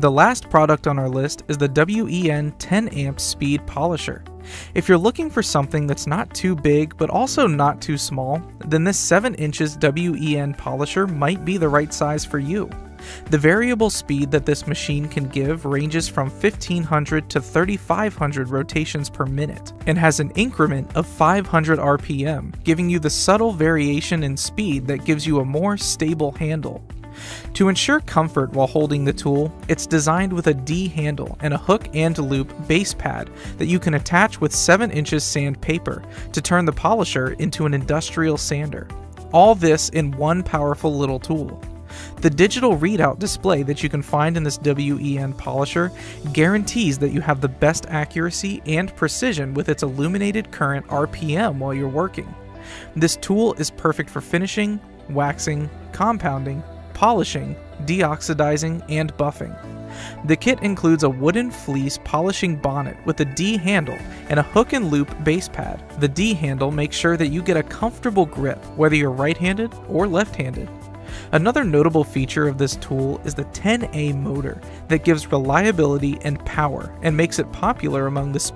The last product on our list is the WEN 10 amp speed polisher. If you're looking for something that's not too big but also not too small, then this 7 inches WEN polisher might be the right size for you. The variable speed that this machine can give ranges from 1500 to 3500 rotations per minute and has an increment of 500 RPM, giving you the subtle variation in speed that gives you a more stable handle. To ensure comfort while holding the tool, it's designed with a D handle and a hook and loop base pad that you can attach with 7 inches sandpaper to turn the polisher into an industrial sander. All this in one powerful little tool. The digital readout display that you can find in this WEN polisher guarantees that you have the best accuracy and precision with its illuminated current RPM while you're working. This tool is perfect for finishing, waxing, compounding, polishing, deoxidizing, and buffing. The kit includes a wooden fleece polishing bonnet with a D handle and a hook and loop base pad. The D handle makes sure that you get a comfortable grip whether you're right-handed or left-handed. Another notable feature of this tool is the 10A motor that gives reliability and power and makes it popular among the